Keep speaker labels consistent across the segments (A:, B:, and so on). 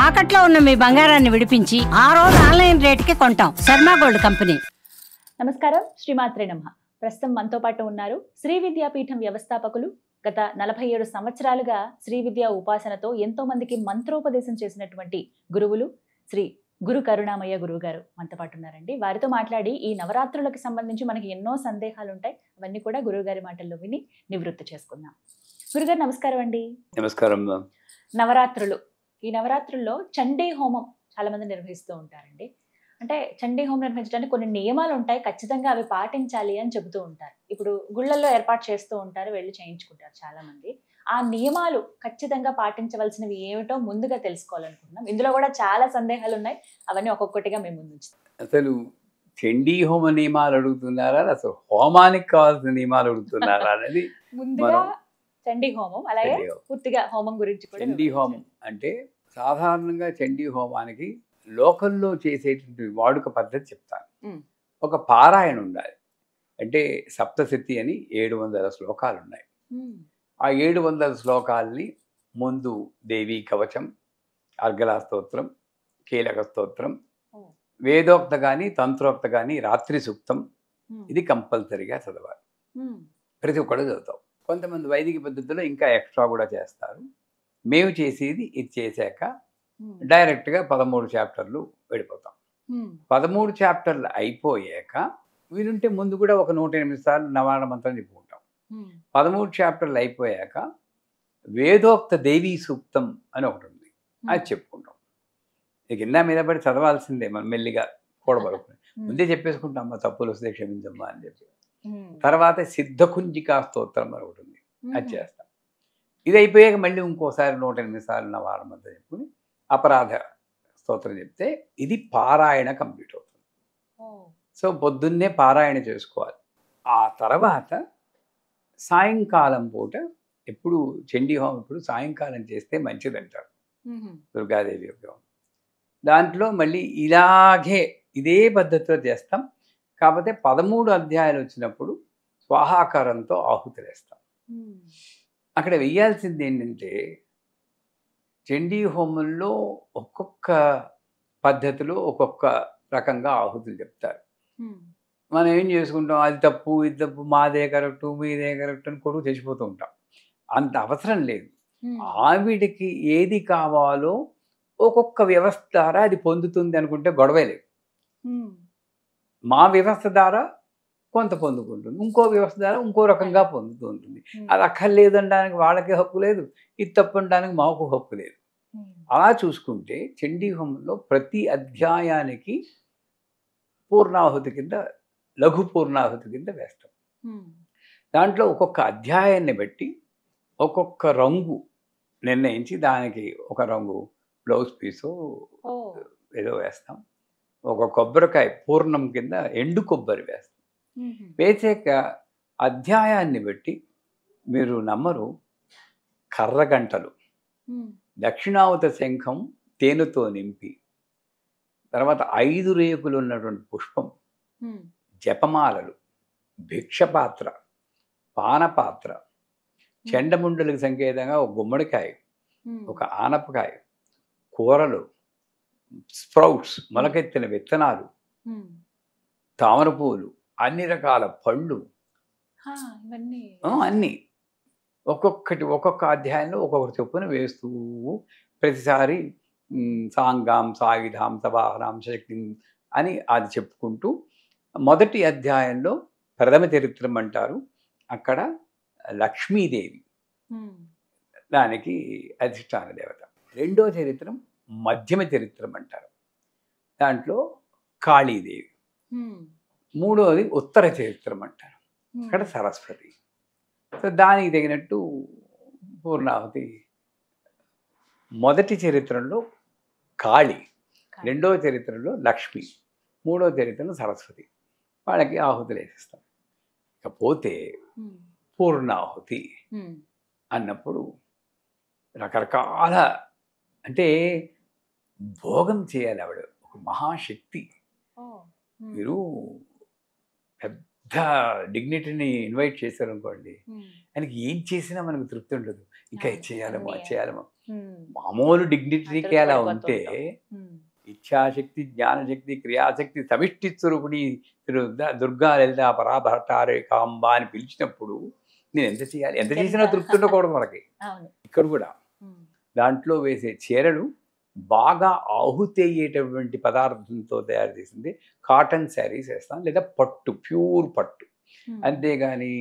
A: తాకట్లో ఉన్న మీ బంగారాన్ని విడిపించి ఆ రోజు ఆన్లైన్ రేటుకి కొంటాం. Sharma gold company.
B: నమస్కారం, శ్రీమాత్రే నమః. ప్రస్తుతం మనతో పాటు ఉన్నారు శ్రీ విద్యాపీఠం వ్యవస్థాపకులు, గత 47 సంవత్సరాలుగా శ్రీ విద్యా ఉపాసనతో ఎంతో మందికి మంత్రోపదేశం చేసినటువంటి గురువులు శ్రీ గురు కరుణామయ్య గురువు గారు మనతో పాటు ఉన్నారండి. వారితో మాట్లాడి ఈ నవరాత్రులకు సంబంధించి మనకి ఎన్నో సందేహాలు ఉంటాయి, అవన్నీ కూడా గురువు గారి మాటల్లో విని నివృత్తి చేసుకుందాం. గురుగారు నమస్కారం అండి.
C: నమస్కారం.
B: నవరాత్రులు, ఈ నవరాత్రుల్లో చండీ హోమం చాలా మంది నిర్వహిస్తూ ఉంటారండి. అంటే చండీ హోమం నిర్వహించడానికి కొన్ని నియమాలు ఉంటాయి, ఖచ్చితంగా అవి పాటించాలి అని చెబుతూ ఉంటారు. ఇప్పుడు గుళ్ళల్లో ఏర్పాటు చేస్తూ ఉంటారు, వెళ్ళి చేయించుకుంటారు చాలా మంది. ఆ నియమాలు ఖచ్చితంగా పాటించవలసినవి ఏమిటో ముందుగా తెలుసుకోవాలనుకుంటున్నాం. ఇందులో కూడా చాలా సందేహాలు ఉన్నాయి, అవన్నీ ఒక్కొక్కటిగా మేము ముందు ఉంచుతాం.
C: అసలు చండీ హోమ నియమాలు అడుగుతున్నారా, అసలు హోమానికి కావాల్సిన నియమాలు అడుగుతున్నారా అనేది
B: ముందుగా చండీ హోమం, అలాగే పూర్తిగా హోమం గురించి కూడా.
C: చండీ హోమం అంటే సాధారణంగా చండీ హోమానికి లోకల్లో చేసేటువంటి వాడుక పద్ధతి చెప్తాను. ఒక పారాయణ ఉండాలి. అంటే సప్తశతి అని 700 శ్లోకాలు ఉన్నాయి. ఆ 700 శ్లోకాలని ముందు దేవీ కవచం, అర్గళా స్తోత్రం, కీలక స్తోత్రం, వేదోక్త కానీ తంత్రోక్త కానీ రాత్రి సూక్తం, ఇది కంపల్సరీగా చదవాలి. ప్రతి ఒక్కడు చదువుతాం. కొంతమంది వైదిక పద్ధతిలో ఇంకా ఎక్స్ట్రా కూడా చేస్తారు. మేము చేసేది ఇది చేశాక డైరెక్ట్గా 13 చాప్టర్లు వెళ్ళిపోతాం. 13 చాప్టర్లు అయిపోయాక వీలుంటే ముందు కూడా ఒక 108 సార్లు నవారణ మంత్రం చెప్పుకుంటాం. 13 చాప్టర్లు అయిపోయాక వేదోక్త దేవీ సూక్తం అని ఒకటి ఉంది, అది చెప్పుకుంటాం. ఇక కింద మీద పడి చదవాల్సిందే, మనం మెల్లిగా కూడబడుకుని ముందే చెప్పేసుకుంటాం, మా తప్పులు వస్తే క్షమించమ్మా అని చెప్పి. తర్వాత సిద్ధకుంజికా స్తోత్రం అని ఒకటి ఉంది, అది చేస్తాం. ఇది అయిపోయాక మళ్ళీ ఇంకోసారి 108 సార్లు నవారణ మంత్రం చెప్పుకుని అపరాధ స్తోత్రం చెప్తే ఇది పారాయణ కంప్లీట్ అవుతుంది. సో పొద్దున్నే పారాయణ చేసుకోవాలి. ఆ తర్వాత సాయంకాలం పూట ఎప్పుడు చండీ హోమం ఇప్పుడు సాయంకాలం చేస్తే మంచిదంటారు దుర్గాదేవి యొక్క. దాంట్లో మళ్ళీ ఇలాగే ఇదే పద్ధతిలో చేస్తాం. కాకపోతే 13 అధ్యాయాలు వచ్చినప్పుడు స్వాహాకారంతో ఆహుతులు వేస్తాం. అక్కడ వెయ్యాల్సింది ఏంటంటే, చండీ హోమంలో ఒక్కొక్క పద్ధతిలో ఒక్కొక్క రకంగా ఆహుతులు చెప్తారు. మనం ఏం చేసుకుంటాం, అది తప్పు ఇది తప్పు, మాదే కరెక్టు మీదే కరెక్ట్ అని కొడుకు తెచ్చిపోతూ ఉంటాం. అంత అవసరం లేదు. ఆవిడికి ఏది కావాలో ఒక్కొక్క వ్యవస్థ ద్వారా అది పొందుతుంది అనుకుంటే గొడవే లేదు. మా వ్యవస్థ ద్వారా కొంత పొందుకుంటుంది, ఇంకో వ్యవస్థ ద్వారా ఇంకో రకంగా పొందుతూ ఉంటుంది. అది అక్కర్లేదు అనడానికి వాళ్ళకి హక్కు లేదు, ఇది తప్పు అనడానికి మాకు హక్కు లేదు. అలా చూసుకుంటే చండీ హోమంలో ప్రతి అధ్యాయానికి పూర్ణాహుతి కింద, లఘు పూర్ణాహుతి కింద వేస్తాం. దాంట్లో ఒక్కొక్క అధ్యాయాన్ని బట్టి ఒక్కొక్క రంగు నిర్ణయించి దానికి ఒక రంగు బ్లౌజ్ పీసు ఏదో వేస్తాం. ఒక కొబ్బరికాయ పూర్ణం కింద ఎండు కొబ్బరి వేస్తాం. వేసాక అధ్యాయాన్ని బట్టి మీరు నమ్మరు, కర్రగంటలు, దక్షిణావత శంఖం తేనెతో నింపి, తర్వాత 5 రేకులు ఉన్నటువంటి పుష్పం, జపమాలలు, భిక్షపాత్ర, పానపాత్ర, చెండముండలకు సంకేతంగా ఒక గుమ్మడికాయ, ఒక ఆనపకాయ, కూరలు, స్ప్రౌట్స్ మొలకెత్తిన విత్తనాలు, తామర పూలు, అన్ని రకాల పళ్ళు, అన్నీ ఒక్కొక్కటి ఒక్కొక్క అధ్యాయంలో ఒక్కొక్కటి చొప్పున వేస్తూ ప్రతిసారి సాంగాం సాయుధాం సవాహనాం శక్తి అని అది చెప్పుకుంటూ, మొదటి అధ్యాయంలో ప్రథమ చరిత్రం అంటారు, అక్కడ లక్ష్మీదేవి దానికి అధిష్టాన దేవత. రెండో చరిత్రం మధ్యమ చరిత్రం అంటారు, దాంట్లో కాళీదేవి. మూడోది ఉత్తర చరిత్రం అంటారు, అక్కడ సరస్వతి. సో దానికి తగినట్టు పూర్ణాహుతి. మొదటి చరిత్రలో కాళి, రెండవ చరిత్రలో లక్ష్మి, మూడవ చరిత్రలో సరస్వతి. వాళ్ళకి ఆహుతులు వేసేస్తాం. ఇకపోతే పూర్ణాహుతి అన్నప్పుడు రకరకాల, అంటే భోగం చేయాలి. ఆవిడ ఒక మహాశక్తి. మీరు పెద్ద డిగ్నిటీని ఇన్వైట్ చేశారనుకోండి, ఆయనకి ఏం చేసినా మనకు తృప్తి ఉండదు. ఇంకా ఇది చేయాలమో అది చేయాలమో. మామూలు డిగ్నిటరీకి అలా ఉంటే ఇచ్ఛాశక్తి, జ్ఞానశక్తి, క్రియాశక్తి సమిష్టి స్వరూపిణి దుర్గా లలిత పరాభట్టారే కాంబ అని పిలిచినప్పుడు నేను ఎంత చేయాలి? ఎంత చేసినా తృప్తి ఉండకూడదు మనకి. ఇక్కడ కూడా దాంట్లో వేసే చీరలు బాగా ఆహుతి అయ్యేటటువంటి పదార్థంతో తయారు చేసింది కాటన్ శారీస్ వేస్తాం, లేదా పట్టు, ప్యూర్ పట్టు. అంతేగాని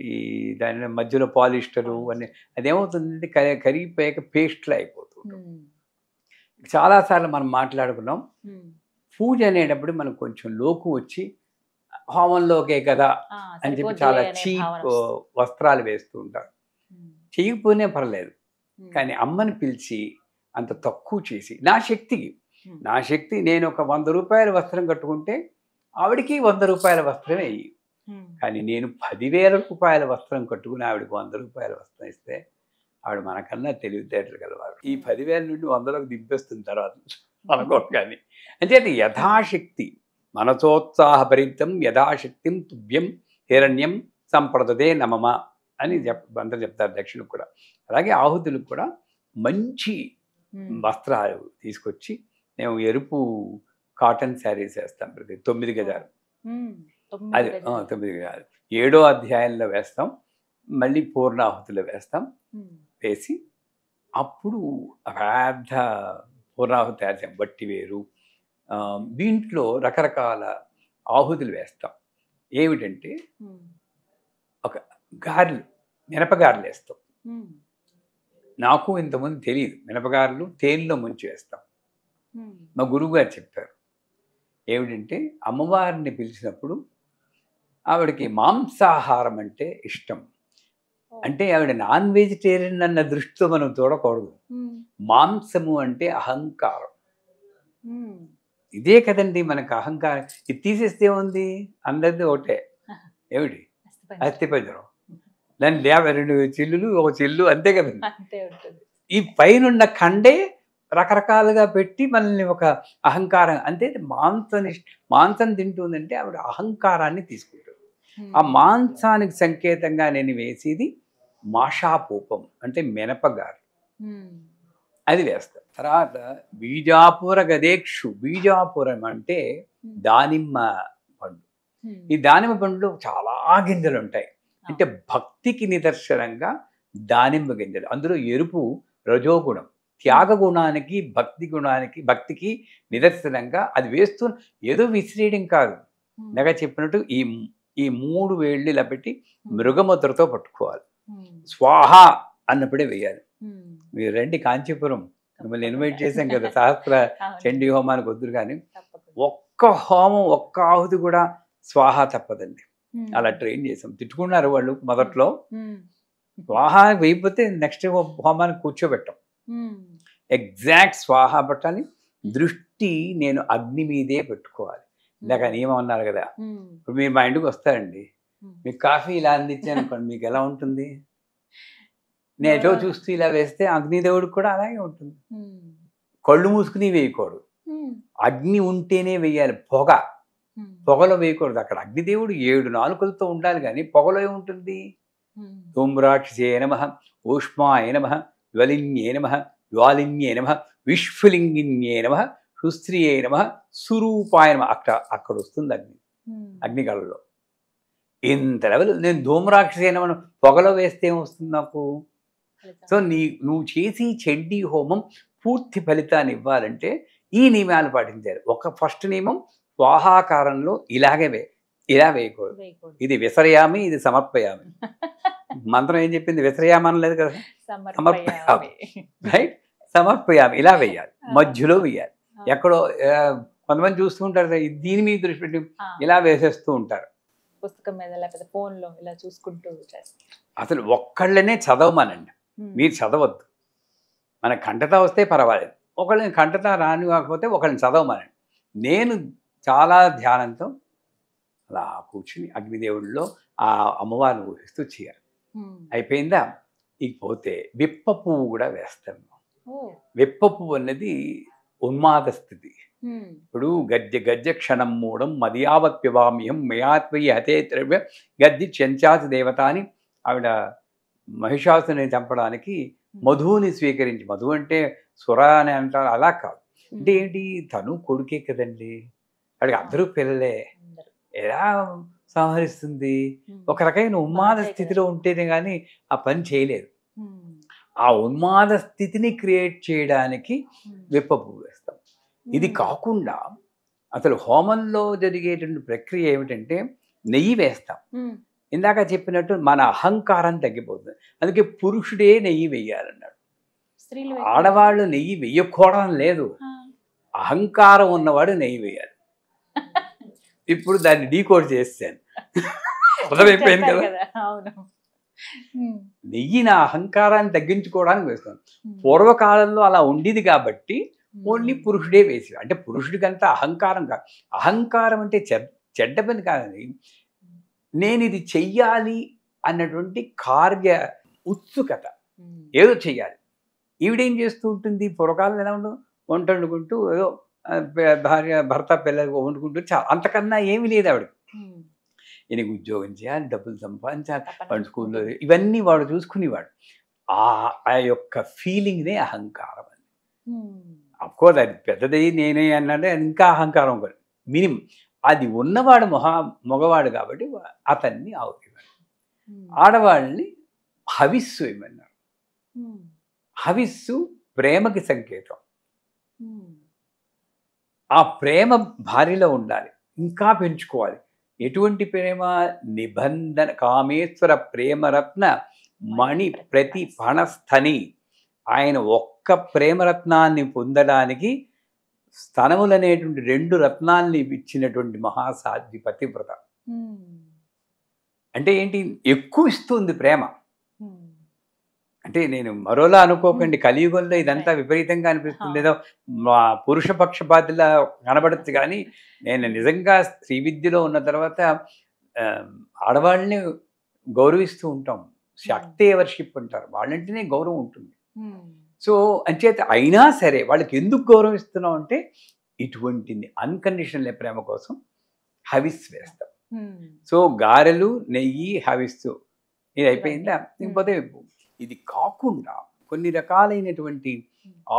C: ఈ దాని మధ్యలో పాలిస్టరు అని అదేమవుతుందంటే కరిగిపోయాక పేస్ట్లు అయిపోతుంది. చాలాసార్లు మనం మాట్లాడుకున్నాం, పూజ అనేటప్పుడు మనకు కొంచెం లోకు వచ్చి హోమంలోకే కదా అని చెప్పి చాలా చీప్ వస్త్రాలు వేస్తూ ఉంటారు. చేయకపోయినా పర్లేదు, కానీ అమ్మని పిలిచి అంత తక్కువ చేసి నా శక్తి నేను ఒక 100 రూపాయల వస్త్రం కట్టుకుంటే ఆవిడికి 100 రూపాయల వస్త్రం వేయి. కానీ నేను 10,000 రూపాయల వస్త్రం కట్టుకుని ఆవిడకి 100 రూపాయల వస్త్రం ఇస్తే ఆవిడ మనకన్నా తెలివితేటలు గలవారు. ఈ 10,000 నుండి 100లకు దింపేస్తున్న తర్వాత అనుకోరు. కానీ అంటే యథాశక్తి మనసోత్సాహభరితం యథాశక్తిం తుభ్యం హిరణ్యం సంప్రదదే నమమ అని అందరూ చెప్తారు దక్షిణకు కూడా. అలాగే ఆహుతులకు కూడా మంచి వస్త్రాలు తీసుకొచ్చి మేము ఎరుపు కాటన్ శారీస్ వేస్తాం. ప్రతి 9 గజాలు, అది 9 గజాలు 7వ అధ్యాయంలో వేస్తాం, మళ్ళీ పూర్ణాహుతిలో వేస్తాం. వేసి అప్పుడు పెద్ద పూర్ణాహుతి తయారు చేస్తాం. బట్టి వేరు, దీంట్లో రకరకాల ఆహుతులు వేస్తాం. ఏమిటంటే ఒక గారెలు, మినపగారెలు వేస్తాం. నాకు ఇంతకుముందు తెలియదు, మినపగారెలు తేనెలో ముంచి వేస్తాం. మా గురువు గారు చెప్పారు. ఏమిటంటే అమ్మవారిని పిలిచినప్పుడు ఆవిడకి మాంసాహారం అంటే ఇష్టం. అంటే ఆవిడ నాన్ వెజిటేరియన్ అన్న దృష్టితో మనం చూడకూడదు. మాంసము అంటే అహంకారం. ఇదే కదండి మనకు అహంకారం. ఇది తీసేస్తే ఉంది, అందరిది ఒకటే. ఏమిటి? అస్థిపంజరం. దాని 52 చిల్లులు, ఒక చిల్లు, అంతే కదండి. ఈ పైనున్న కండే రకరకాలుగా పెట్టి మనల్ని ఒక అహంకారం, అంతే. మాంసం తింటుందంటే ఆవిడ అహంకారాన్ని తీసుకుంటుంది. ఆ మాంసానికి సంకేతంగా నేను వేసేది మాషాపూపం, అంటే మినపగారు, అది వేస్తాం. తర్వాత బీజాపుర గదేక్షు. బీజాపురం అంటే దానిమ్మ పండు. ఈ దానిమ్మ పండులో చాలా గింజలు ఉంటాయి. అంటే భక్తికి నిదర్శనంగా దానిమ్మ గింజలు. అందులో ఎరుపు రజోగుణం, త్యాగ గుణానికి, భక్తికి నిదర్శనంగా అది వేస్తూ ఏదో విసిరేయడం కాదు. ఇందాక చెప్పినట్టు ఈ 3 వేళ్ళు ఇలా పెట్టి మృగముద్రతో పట్టుకోవాలి. స్వాహ అన్నప్పుడే వేయాలి. మీరు రండి కాంచీపురం, మిమ్మల్ని ఇన్వైట్ చేశాం కదా సహస్ర చండీ హోమానికి. వద్దురు కానీ ఒక్క హోమం, ఒక్క ఆహుతి కూడా స్వాహ తప్పదండి. అలా ట్రైన్ చేసాం. తిట్టుకున్నారు వాళ్ళు మొదట్లో. స్వాహ వేయకపోతే నెక్స్ట్ హోమానికి కూర్చోబెట్టాం. ఎగ్జాక్ట్ స్వాహ పట్టాలి. దృష్టి నేను అగ్ని మీదే పెట్టుకోవాలి. ఇందాక నియమం అన్నారు కదా. ఇప్పుడు మీరు మా ఇంటికి వస్తారండి, మీకు కాఫీ ఇలా అందించాను అనుకోండి, మీకు ఎలా ఉంటుంది? నేను ఎటో చూస్తూ ఇలా వేస్తే అగ్నిదేవుడికి కూడా అలాగే ఉంటుంది. కళ్ళు మూసుకుని వేయకూడదు, అగ్ని ఉంటేనే వేయాలి. పొగలో వేయకూడదు. అక్కడ అగ్నిదేవుడు 7 నాలుకలతో ఉండాలి, కానీ పొగలో ఏముంటుంది? ధూమ్రాక్షసే నమః, ఊష్మాయ నమః, జ్వలిన్యే నమః, జ్వాలిన్యే నమః, విష్ఫులింగిన్యే నమః, సుస్త్రియే నమః, సురూపాయ నమః. అక్కడ వస్తుంది అగ్ని కళలో. ఇంత లెవెల్. నేను ధూమ్రాక్షసే నమః పొగలో వేస్తే ఏమొస్తుంది నాకు? సో నువ్వు చేసి చండీ హోమం పూర్తి ఫలితాన్ని ఇవ్వాలంటే ఈ నియమాలు పాటించాలి. ఫస్ట్ నియమం స్వాహాకారంలో ఇలా వేయకూడదు. ఇది విసరయామి, ఇది సమర్పయామి. మంత్రం ఏం చెప్పింది? విసరయామి అనలేదు కదా, సమర్పయామి. రైట్? సమర్పయామి ఇలా వేయాలి, మధ్యలో వేయాలి. ఎక్కడో కొంతమంది చూస్తూ ఉంటారు, దీని మీద దృష్టి పెట్టి ఇలా వేసేస్తూ ఉంటారు.
B: పుస్తకం మీద లేకపోతే ఫోన్లో ఇలా చూసుకుంటూ
C: అసలు ఒక్కళ్ళనే చదవమనండి, మీరు చదవద్దు. మన కంటత వస్తే పర్వాలేదు, ఒకళ్ళని కంటత రాని కాకపోతే ఒకళ్ళని చదవమనండి. నేను చాలా ధ్యానంతో అలా కూర్చుని అగ్నిదేవుడిలో ఆ అమ్మవారిని ఊహిస్తూ చేయాలి. అయిపోయిందా? ఇకపోతే విప్ప పువ్వు కూడా వేస్తాను. విప్ప పువ్వు అన్నది ఉన్మాద స్థితి. ఇప్పుడు గద్య క్షణం మూడం మదియావత్ప్యవామ్యం మయాత్వయి హతే ద్రవ్య గద్ది చెంచాసి దేవత అని ఆవిడ మహిషాసుని చంపడానికి మధువుని స్వీకరించి, మధు అంటే సుర అని అంటారు, అలా కాదు. అంటే ఏంటి, తను కొడుకే కదండి, వాడికి అందరూ పిల్లలే, ఎలా సంహరిస్తుంది? ఒక రకమైన ఉన్మాద స్థితిలో ఉంటేనే కానీ ఆ పని చేయలేదు. ఆ ఉన్మాద స్థితిని క్రియేట్ చేయడానికి విప్ప పువ్వు వేస్తాం. ఇది కాకుండా అసలు హోమంలో జరిగేటువంటి ప్రక్రియ ఏమిటంటే నెయ్యి వేస్తాం. ఇందాక చెప్పినట్టు మన అహంకారం తగ్గిపోతుంది. అందుకే పురుషుడే నెయ్యి వెయ్యాలన్నాడు. ఆడవాళ్ళు నెయ్యి వెయ్యకూడడం లేదు, అహంకారం ఉన్నవాడు నెయ్యి వేయాలి. ఇప్పుడు దాన్ని డీకోడ్ చేస్తాను, అర్థమైపోయింది కదా. నెయ్యి నా అహంకారాన్ని తగ్గించుకోవడానికి వేస్తాను. పూర్వకాలంలో అలా ఉండేది కాబట్టి ఓన్లీ పురుషుడే వేసి, అంటే పురుషుడికంతా అహంకారం కాదు. అహంకారం అంటే చెడ్డ పని కాదని, నేను ఇది చెయ్యాలి అన్నటువంటి కార్య ఉత్సుకత, ఏదో చెయ్యాలి. ఈవిడేం చేస్తూ ఉంటుంది, పూర్వకాలం ఎలా ఉండదు, వంట వండుకుంటూ ఏదో భార్య భర్త పిల్లలు వండుకుంటూ అంతకన్నా ఏమీ లేదు ఆవిడ. ఈయనకి ఉద్యోగం చేయాలి, డబ్బులు సంపాదించాలి, వాడు స్కూల్లో ఇవన్నీ వాడు చూసుకునేవాడు. ఆ యొక్క ఫీలింగ్నే అహంకారం అని. అఫ్కోర్స్ అది పెద్దది నేనే అన్నాడే, అది ఇంకా అహంకారం ఒకటి మినిమం. అది ఉన్నవాడు మగవాడు కాబట్టి అతన్ని ఆవుతివాడు. ఆడవాళ్ళని హవిస్సు ఏమన్నారు. హవిస్సు ప్రేమకి సంకేతం. ఆ ప్రేమ భార్యలో ఉండాలి, ఇంకా పెంచుకోవాలి. ఎటువంటి ప్రేమ? నిబంధన కామేశ్వర ప్రేమరత్న మణి ప్రతి ఫణస్థని. ఆయన ఒక్క ప్రేమరత్నాన్ని పొందడానికి స్తనములనేటువంటి 2 రత్నాల్ని ఇచ్చినటువంటి మహాసాధ్వి పతివ్రత. అంటే ఏంటి, ఎక్కువ ఇస్తుంది ప్రేమ. అంటే నేను మరోలా అనుకోకండి, కలియుగంలో ఇదంతా విపరీతంగా అనిపిస్తుంది, ఏదో మా పురుష పక్షపాతిలా కనబడచ్చు. కానీ నేను నిజంగా శ్రీ విద్యలో ఉన్న తర్వాత ఆడవాళ్ళని గౌరవిస్తూ ఉంటాం. శక్తి వర్షిప్ అంటారు, వాళ్ళంటేనే గౌరవం ఉంటుంది. సో అంచేత అయినా సరే వాళ్ళకి ఎందుకు గౌరవిస్తున్నాం అంటే ఇటువంటి అన్కండిషనల్ ప్రేమ కోసం హవిస్ వేస్తాం. సో గారెలు, నెయ్యి, హవిస్సు ఇది అయిపోయిందా. ఇంకపోతే ఇది కాకుండా కొన్ని రకాలైనటువంటి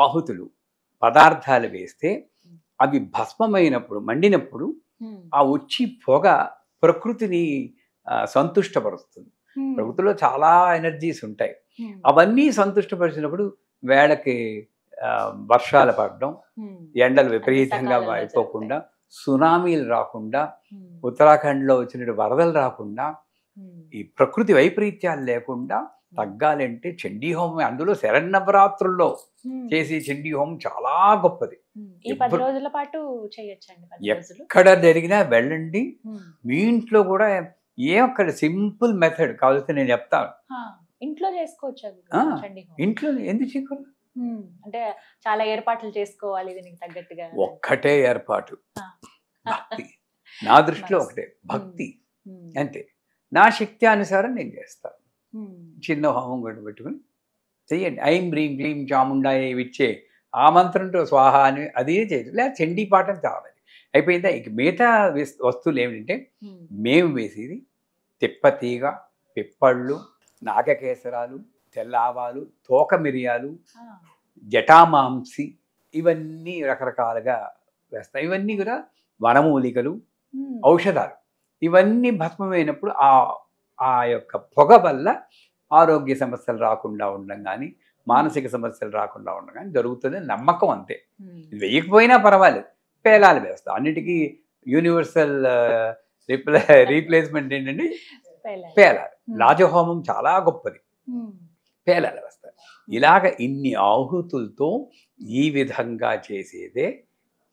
C: ఆహుతులు పదార్థాలు వేస్తే అవి భస్మమైనప్పుడు, మండినప్పుడు ఆ వచ్చి పొగ ప్రకృతిని సంతుష్టపరుస్తుంది. ప్రకృతిలో చాలా ఎనర్జీస్ ఉంటాయి, అవన్నీ సంతుష్టపరిచినప్పుడు వేళకి వర్షాలు పడడం, ఎండలు విపరీతంగా అయిపోకుండా, సునామీలు రాకుండా, ఉత్తరాఖండ్లో వచ్చిన వరదలు రాకుండా, ఈ ప్రకృతి వైపరీత్యాలు లేకుండా తగ్గాలంటే చండీ హోమం, అందులో శరన్నవరాత్రుల్లో చేసే చండీ హోమం చాలా గొప్పది. ఎక్కడ జరిగినా వెళ్ళండి. మీ ఇంట్లో కూడా అక్కడ సింపుల్ మెథడ్ కావాల్సి నేను చెప్తాను.
B: ఇంట్లో చేసుకోవచ్చు.
C: ఇంట్లో ఎందుకు చేయకూడదు?
B: అంటే చాలా ఏర్పాట్లు చేసుకోవాలి దీనికి తగ్గట్టుగా.
C: ఒక్కటే ఏర్పాటు, భక్తి. నా దృష్టిలో ఒకటే భక్తి, అంతే. నా శక్తి అనుసారం నేను చేస్తాను. చిన్న హోమం కూడా పెట్టుకుని చెయ్యండి. ఐం హ్రీం క్లీం చాముండాయ ఇచ్చే ఆ మంత్రంతో స్వాహ అని అదే చేయదు. లేదా చండీ పాఠం చాలా అయిపోయిందా. ఇక మిగతా వస్తువులు ఏమిటంటే మేము వేసేది తిప్పతీగ, పిప్పళ్ళు, నాగకేసరాలు, తెల్ల ఆవాలు, తోక మిరియాలు, జటామాంసి, ఇవన్నీ రకరకాలుగా వేస్తాం. ఇవన్నీ కూడా వనమూలికలు, ఔషధాలు. ఇవన్నీ భస్మమైనప్పుడు ఆ యొక్క పొగ వల్ల ఆరోగ్య సమస్యలు రాకుండా ఉండడం కానీ, మానసిక సమస్యలు రాకుండా ఉండడం కానీ జరుగుతుంది. నమ్మకం అంతే. వేయకపోయినా పర్వాలేదు, పేలాలు వేస్తాం. అన్నిటికీ యూనివర్సల్ రీప్లేస్మెంట్ ఏంటంటే పేలాలు. రాజహోమం చాలా గొప్పది, పేలాలు వేస్తారు. ఇలాగ ఇన్ని ఆహుతులతో ఈ విధంగా చేసేదే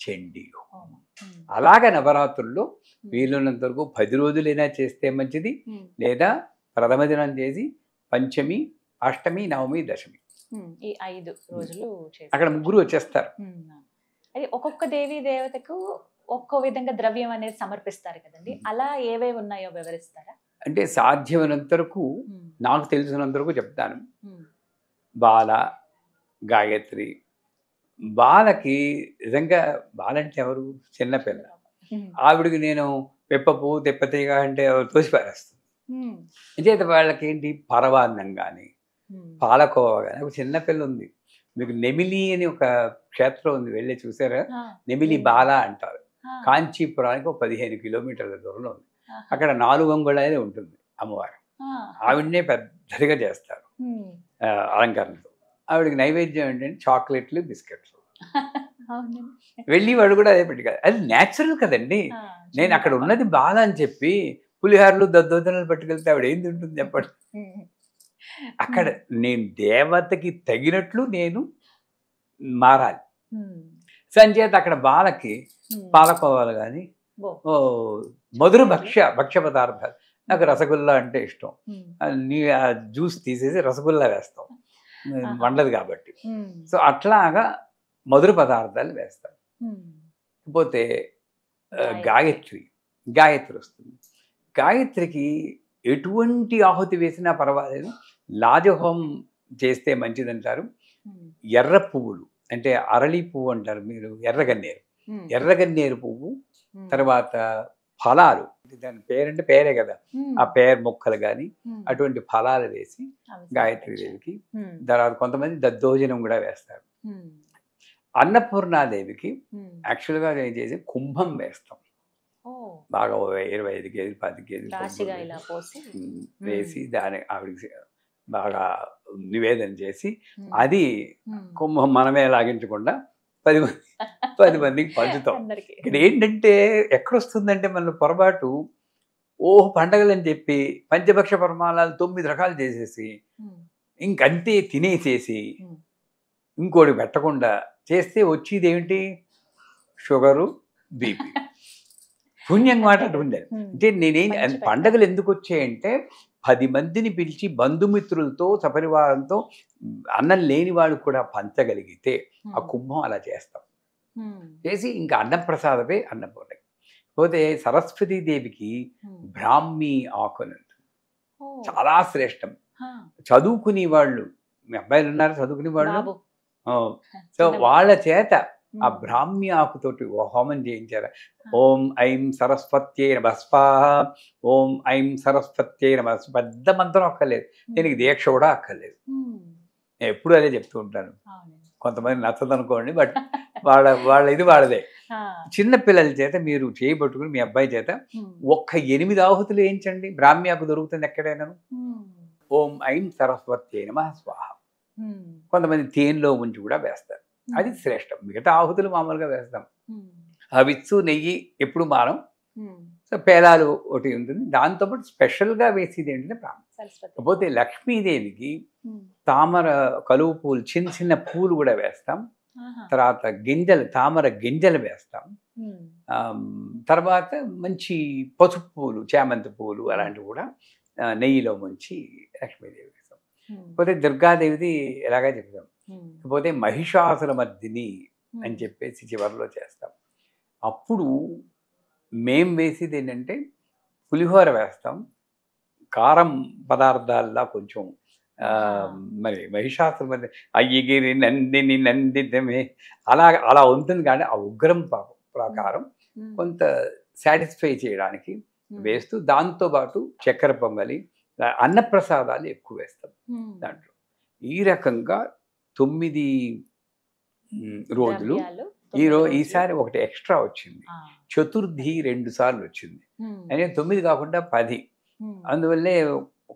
C: చండీ హోమం. అలాగ నవరాత్రుల్లో వీలున్నంత వరకు 10 రోజులైనా చేస్తే మంచిది, లేదా ప్రథమ దినం చేసి పంచమి, అష్టమి, నవమి, దశమి
B: ఈ 5 రోజులు
C: అక్కడ ముగ్గురు వచ్చేస్తారు.
B: అది ఒక్కొక్క దేవీ దేవతకు ఒక్కో విధంగా ద్రవ్యం అనేది సమర్పిస్తారు కదండి, అలా ఏవేవి ఉన్నాయో వివరిస్తారా?
C: అంటే సాధ్యమైనంత వరకు నాకు తెలిసినంత వరకు చెప్తాను. బాల, గాయత్రి. బాలకి నిజంగా బాలంటే ఎవరు? చిన్నపిల్ల. ఆవిడికి నేను పెప్పపు, తెప్పతీగ అంటే తోసిపారేస్తాను. అంచేత వాళ్ళకి ఏంటి, పరవాన్నం కానీ, పాలకోవా కానీ. ఒక చిన్న పిల్ల ఉంది, మీకు నెమిలి అని ఒక క్షేత్రం ఉంది, వెళ్ళి చూసారా? నెమిలి బాల అంటారు. కాంచీపురానికి ఒక 15 కిలోమీటర్ల దూరంలో ఉంది. అక్కడ 4 అంగుళాలే ఉంటుంది అమ్మవారు. ఆవిడనే పెద్దదిగా చేస్తారు అలంకరణతో. ఆవిడకి నైవేద్యం ఏంటంటే చాక్లెట్లు, బిస్కెట్లు. వెళ్ళి వాడు కూడా అదే పెట్టుకోవాలి. అది న్యాచురల్ కదండి. నేను అక్కడ ఉన్నది బాల అని చెప్పి పులిహారలు దద్దోజనాలు పట్టుకెళ్తే ఆవిడ ఏం తింటుంది చెప్పండి? అక్కడ నేను దేవతకి తగినట్లు నేను మారాలి. సంచేత అక్కడ బాలకి పాలకోవాలు కానీ మధుర భక్ష్య పదార్థాలు. నాకు రసగుల్లా అంటే ఇష్టం. నీ జ్యూస్ తీసేసి రసగుల్లా వేస్తాం, వండదు కాబట్టి. సో అట్లాగా మధుర పదార్థాలు వేస్తాం. పోతే గాయత్రి వస్తుంది. గాయత్రికి ఎటువంటి ఆహుతి వేసినా పర్వాలేదు, లాజహోమం చేస్తే మంచిదంటారు. ఎర్ర పువ్వులు అంటే అరళి పువ్వు అంటారు మీరు, ఎర్రగన్నేరు పువ్వు, తర్వాత ఫలాలు, దాని పేరంటే పేరే కదా, ఆ పేరు మొక్కలు కానీ అటువంటి ఫలాలు వేసి గాయత్రీదేవికి. తర్వాత కొంతమంది దద్దోజనం కూడా వేస్తారు. అన్నపూర్ణాదేవికి యాక్చువల్గా నేను చేసి కుంభం వేస్తాం. బాగా 25 కేజీలు 10 కేజీలు వేసి దాని ఆవిడికి బాగా నివేదన చేసి, అది కుంభం మనమే లాగించకుండా 10 మందికి పంచుతాం. ఇక్కడ ఏంటంటే ఎక్కడొస్తుందంటే మన పొరపాటు, పండగలని చెప్పి పంచభక్ష పరమాణాలు 9 రకాలు చేసేసి ఇంకంతే తినేసేసి ఇంకోటి పెట్టకుండా చేస్తే వచ్చేది ఏమిటి? Sugar, BP. పుణ్యం మాట ఉండేది. అంటే నేనేం పండగలు ఎందుకు వచ్చాయంటే 10 మందిని పిలిచి బంధుమిత్రులతో సపరివారంతో అన్నం లేని వాడు కూడా పంచగలిగితే ఆ కుంభం అలా చేస్తాం. చేసి ఇంకా అన్నప్రసాదమే అన్నపూర్ణ. పోతే సరస్వతీదేవికి బ్రాహ్మీ ఆకుని చాలా శ్రేష్టం. చదువుకునే వాళ్ళు, మీ అబ్బాయిలు ఉన్నారు చదువుకునే వాళ్ళు, సో వాళ్ళ చేత ఆ బ్రాహ్మీ ఆకుతోటి హోమం చేయించారు. ఓం ఐం సరస్వత్యై నమః స్వాహ, ఓం ఐం సరస్వత్యై నమః. పెద్ద మంత్రం అక్కర్లేదు, దీనికి దీక్ష కూడా అక్కర్లేదు. నేను ఎప్పుడు అదే చెప్తూ ఉంటాను. కొంతమంది నచ్చదనుకోండి, బట్ వాళ్ళ ఇది వాళ్ళదే. చిన్న పిల్లల చేత మీరు చేయబట్టుకుని మీ అబ్బాయి చేత ఒక్క 8 ఆహుతులు వేయించండి. బ్రాహ్మీ ఆకు దొరుకుతుంది ఎక్కడైనా. ఓం ఐం సరస్వత్యై నమః స్వాహ. కొంతమంది తేనెలో ఉంచి కూడా వేస్తారు, అది శ్రేష్టం. మిగతా ఆహుతులు మామూలుగా వేస్తాం. విత్సు నెయ్యి ఎప్పుడు మానం. సో పేలాలు ఒకటి ఉంటుంది. దాంతోపాటు స్పెషల్గా వేసేది ఏంటంటే బ్రాహ్మణ. కాకపోతే లక్ష్మీదేవికి తామర కలువ పూలు, చిన్న చిన్న పూలు కూడా వేస్తాం. తర్వాత గింజలు, తామర గింజలు వేస్తాం. తర్వాత మంచి పసుపు పూలు, చామంతి పూలు అలాంటివి కూడా నెయ్యిలో ముంచి లక్ష్మీదేవి వేస్తాం. కాకపోతే దుర్గాదేవిది ఎలాగా చెప్తాం. కాకపోతే మహిషాసురమర్దిని అని చెప్పేసి చివరిలో చేస్తాం. అప్పుడు మేం వేసేది ఏంటంటే పులిహోర వేస్తాం, కారం పదార్థాల్లో కొంచెం మరి మహిషాసురమర్దిని అయ్యగిరి నందిని నందితమే అలా ఉంటుంది. కానీ ఆ ఉగ్రం ప్రకారం కొంత సాటిస్ఫై చేయడానికి వేస్తూ, దాంతోపాటు చక్కెర పొంగలి, అన్నప్రసాదాలు ఎక్కువ వేస్తాం దాంట్లో. ఈ రకంగా 9 రోజులు. ఈసారి ఒకటి ఎక్స్ట్రా వచ్చింది, చతుర్థి 2 సార్లు వచ్చింది. అంటే 9 కాకుండా 10. అందువల్లే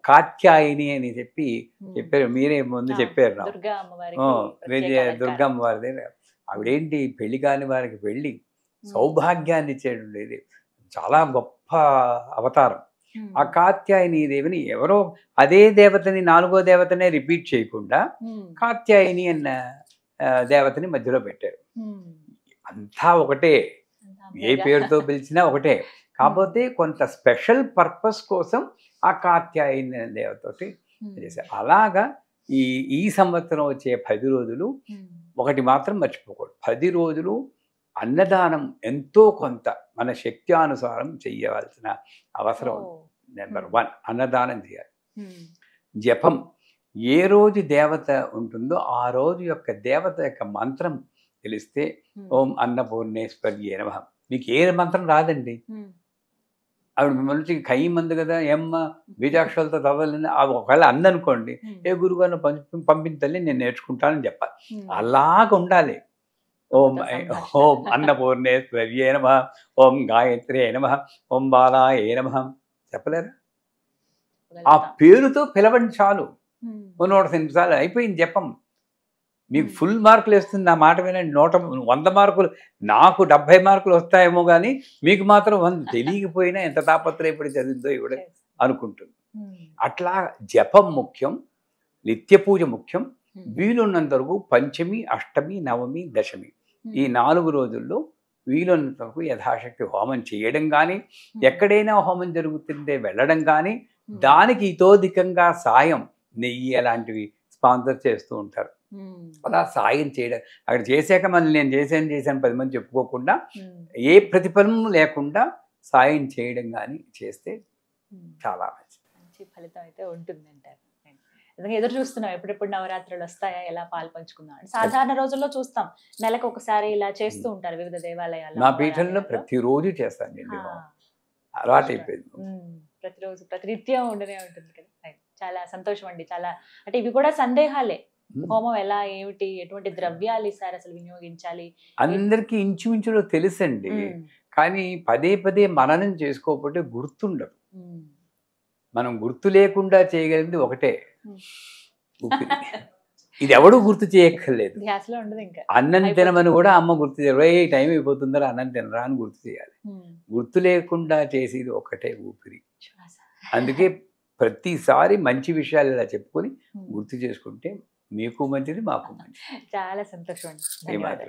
C: కాత్యాయని అని చెప్పారు, మీరే ముందు చెప్పారు నాకు. దుర్గా అమ్మవారిది. ఆవిడేంటి పెళ్లి కాని వారికి పెళ్లి సౌభాగ్యాన్ని ఇచ్చేది, చాలా గొప్ప అవతారం. ఆ కాత్యాయని దేవిని ఎవరో అదే దేవతని 4వ దేవతనే రిపీట్ చేయకుండా కాత్యాయని అన్న దేవతని మధ్యలో పెట్టారు. అంతా ఒకటే, ఏ పేరుతో పిలిచినా ఒకటే. కాకపోతే కొంత స్పెషల్ పర్పస్ కోసం ఆ కాత్యాయని దేవతతోటి చేశారు. అలాగా ఈ సంవత్సరం వచ్చే 10 రోజులు ఒకటి మాత్రం మర్చిపోకూడదు. 10 రోజులు అన్నదానం ఎంతో కొంత మన శక్త్యానుసారం చెయ్యవలసిన అవసరం ఉంది. నెంబర్ 1 అన్నదానం చేయాలి. జపం, ఏ రోజు దేవత ఉంటుందో ఆ రోజు యొక్క దేవత యొక్క మంత్రం తెలిస్తే ఓం అన్నపూర్ణేశ్వర్యే నమః. మీకు ఏ మంత్రం రాదండి, ఆవిడ మిమ్మల్ని నుంచి కయ్యమంది కదా, ఏమ్మా బీజాక్షరాలతో చదవాలని ఒకవేళ అందనుకోండి, ఏ గురుగారిని పంపించాలి, నేను నేర్చుకుంటానని చెప్పాలి. అలాగ ఉండాలి. ఓం అన్నపూర్ణేశ్వర్యే నమః, ఓం గాయత్రే నమః, ఓం బాలాయే నమః చెప్పలేరా? ఆ పేరుతో పిలవండి చాలు. 100 నిమిషాలు అయిపోయింది జపం. మీకు ఫుల్ మార్కులు వేస్తుంది నా మాట వినండి. 100 మార్కులు, నాకు 70 మార్కులు వస్తాయేమో కానీ మీకు మాత్రం 100. తెలియకపోయినా ఎంత తాపత్రయపడి చదివిందో ఇవిడ అనుకుంటుంది. అట్లా జపం ముఖ్యం, నిత్య పూజ ముఖ్యం. వీలున్నంత వరకు పంచమి, అష్టమి, నవమి, దశమి ఈ 4 రోజుల్లో వీలున్నంత వరకు యథాశక్తి హోమం చేయడం కానీ, ఎక్కడైనా హోమం జరుగుతుంటే వెళ్ళడం కానీ, దానికి ఇతోధికంగా సాయం నెయ్యి అలాంటివి స్పాన్సర్ చేస్తూ ఉంటారు. అలా సాయం చేయడం, అక్కడ చేశాక మళ్ళీ నేను చేశాను 10 మంది చెప్పుకోకుండా, ఏ ప్రతిఫలం లేకుండా సాయం చేయడం కానీ చేస్తే చాలా
B: మంచి ఫలితం అయితే ఉంటుంది అంటారు. నిజంగా ఎదురు చూస్తున్నాం ఎప్పుడెప్పుడు నవరాత్రులు వస్తాయా, ఎలా పాలు పంచుకుందాం. సాధారణ రోజుల్లో చూస్తాం నెలకు ఒకసారి ఇలా చేస్తూ ఉంటారు వివిధ దేవాలయాలు.
C: నా పీఠంలో ప్రతిరోజు చేస్తాను, అలవాటు అయిపోయింది.
B: ప్రతిరోజు ప్రతినిత్యం ఉండనే ఉంటుంది కదా. చాలా సంతోషం అండి. చాలా అంటే ఇవి కూడా సందేహాలే, హోమం ఎలా, ఏమిటి, ఎటువంటి ద్రవ్యాలు ఈసారి అసలు వినియోగించాలి
C: అందరికి ఇంచుమించులో తెలుసండి. కానీ పదే పదే మననం చేసుకోకపోతే గుర్తుండదు. మనం గుర్తు లేకుండా చేయగలిగింది ఒకటే, ఊపిరి. ఇది ఎవడు గుర్తు చేయక్కర్లేదు. అన్నం తినమని కూడా అమ్మ గుర్తు చేయాలి. ఏ టైం అయిపోతుందో అన్నం తినరా అని గుర్తు చేయాలి. గుర్తు లేకుండా చేసేది ఒకటే, ఊపిరి. అందుకే ప్రతిసారి మంచి విషయాలు ఇలా చెప్పుకొని గుర్తు చేసుకుంటే మీకు మంచిది, మాకు మంచిది.
B: చాలా సంతోషం అండి.